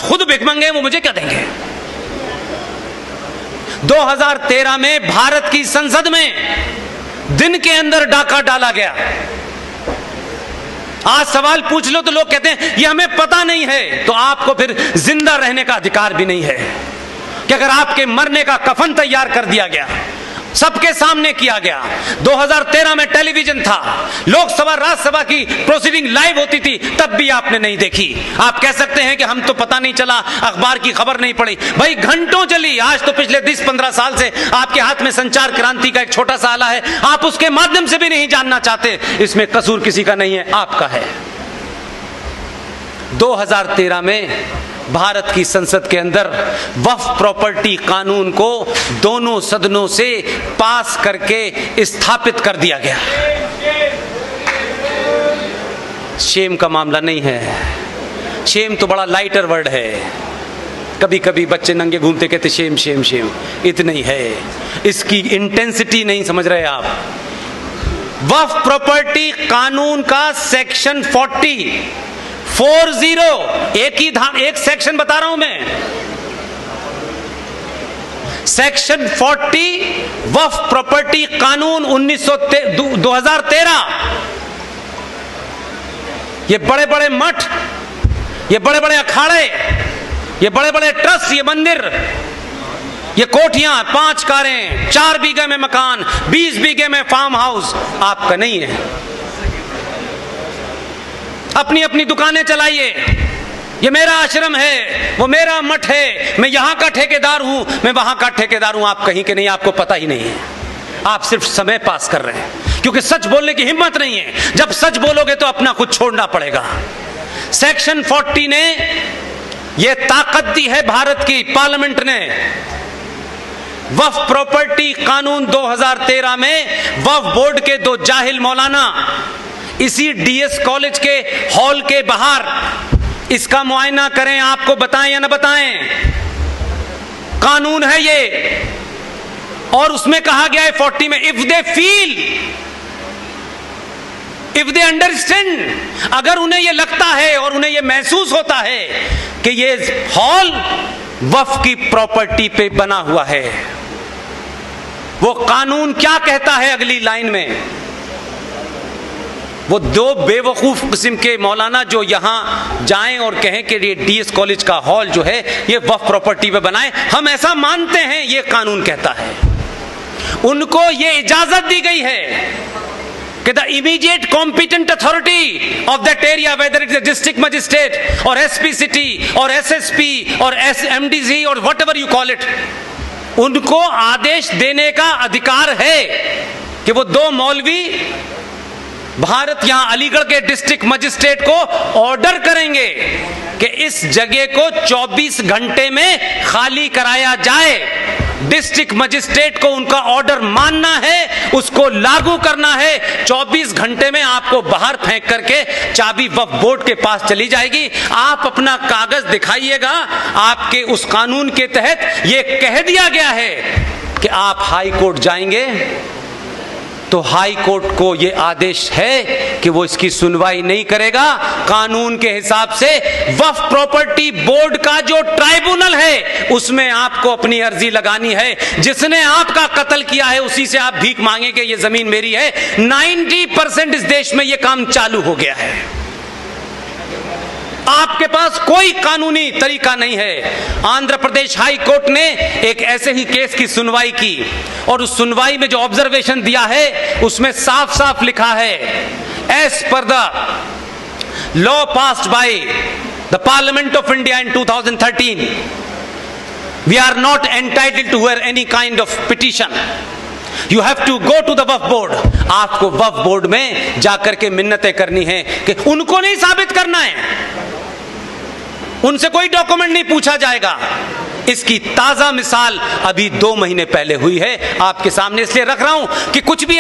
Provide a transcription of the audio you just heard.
खुद भिखमंगे हैं, वो मुझे क्या देंगे। 2013 में भारत की संसद में दिन के अंदर डाका डाला गया। आज सवाल पूछ लो तो लोग कहते हैं ये हमें पता नहीं है, तो आपको फिर जिंदा रहने का अधिकार भी नहीं है कि अगर आपके मरने का कफन तैयार कर दिया गया, सबके सामने किया गया। 2013 में टेलीविजन था, लोकसभा राज्यसभा की प्रोसीडिंग लाइव होती थी, तब भी आपने नहीं देखी। आप कह सकते हैं कि हम तो पता नहीं चला, अखबार की खबर नहीं पड़ी। भाई घंटों चली। आज तो पिछले 10-15 साल से आपके हाथ में संचार क्रांति का एक छोटा सा आला है, आप उसके माध्यम से भी नहीं जानना चाहते। इसमें कसूर किसी का नहीं है, आपका है। 2013 में भारत की संसद के अंदर वक्फ प्रॉपर्टी कानून को दोनों सदनों से पास करके स्थापित कर दिया गया। शेम का मामला नहीं है, शेम तो बड़ा लाइटर वर्ड है। कभी कभी बच्चे नंगे घूमते कहते शेम शेम शेम, इतना ही है। इसकी इंटेंसिटी नहीं समझ रहे आप। वक्फ प्रॉपर्टी कानून का सेक्शन 40 एक सेक्शन बता रहा हूं मैं। सेक्शन 40 वक्फ प्रॉपर्टी कानून 2013। ये बड़े बड़े मठ, ये बड़े बड़े अखाड़े, ये बड़े बड़े ट्रस्ट, ये मंदिर, ये कोठियां, 5 कारें, 4 बीघे में मकान, 20 बीघे में फार्म हाउस आपका नहीं है। अपनी अपनी दुकानें चलाइए। ये मेरा आश्रम है, वो मेरा मठ है, मैं यहां का ठेकेदार हूं, मैं वहां का ठेकेदार हूं। आप कहीं के नहीं, आपको पता ही नहीं है। आप सिर्फ समय पास कर रहे हैं, क्योंकि सच बोलने की हिम्मत नहीं है। जब सच बोलोगे तो अपना खुद छोड़ना पड़ेगा। सेक्शन 40 ने यह ताकत दी है भारत की पार्लियामेंट ने। वक्फ प्रॉपर्टी कानून 2013 में वक्फ बोर्ड के 2 जाहिल मौलाना इसी डीएस कॉलेज के हॉल के बाहर इसका मुआयना करें, आपको बताएं या ना बताएं, कानून है ये। और उसमें कहा गया है 40 में, if they feel, if they understand, अगर उन्हें यह लगता है और उन्हें यह महसूस होता है कि ये हॉल वक्फ की प्रॉपर्टी पे बना हुआ है। वो कानून क्या कहता है अगली लाइन में? वो 2 बेवकूफ किस्म के मौलाना जो यहां जाएं और कहें कि ये डीएस कॉलेज का हॉल जो है ये वक्फ प्रॉपर्टी पे बनाए, हम ऐसा मानते हैं, ये कानून कहता है। उनको ये इजाजत दी गई है कि the immediate competent authority of that area, whether it is district magistrate और एसपी सिटी और एसएसपी और एमडीसी और व्हाटएवर यू कॉल इट, उनको आदेश देने का अधिकार है कि वो 2 मौलवी भारत यहां अलीगढ़ के डिस्ट्रिक्ट मजिस्ट्रेट को ऑर्डर करेंगे कि इस जगह को 24 घंटे में खाली कराया जाए। डिस्ट्रिक्ट मजिस्ट्रेट को उनका ऑर्डर मानना है, उसको लागू करना है। 24 घंटे में आपको बाहर फेंक करके चाबी वक्फ बोर्ड के पास चली जाएगी। आप अपना कागज दिखाइएगा। आपके उस कानून के तहत यह कह दिया गया है कि आप हाई कोर्ट जाएंगे तो हाई कोर्ट को यह आदेश है कि वो इसकी सुनवाई नहीं करेगा। कानून के हिसाब से वक्फ प्रॉपर्टी बोर्ड का जो ट्राइब्यूनल है उसमें आपको अपनी अर्जी लगानी है। जिसने आपका कत्ल किया है उसी से आप भीख मांगे कि ये जमीन मेरी है। 90% इस देश में यह काम चालू हो गया है। आपके पास कोई कानूनी तरीका नहीं है। आंध्र प्रदेश हाई कोर्ट ने एक ऐसे ही केस की सुनवाई की और उस सुनवाई में जो ऑब्जर्वेशन दिया है उसमें साफ साफ लिखा है, as per the law passed by the Parliament of India in 2013 we are not entitled to hear any kind of petition, you have to go to the Waqf board. आपको वक्फ बोर्ड में जाकर के मिन्नतें करनी है कि उनको नहीं साबित करना है, उनसे कोई डॉक्यूमेंट नहीं पूछा जाएगा। इसकी ताजा मिसाल अभी 2 महीने पहले हुई है, आपके सामने इसलिए रख रहा हूं कि कुछ भी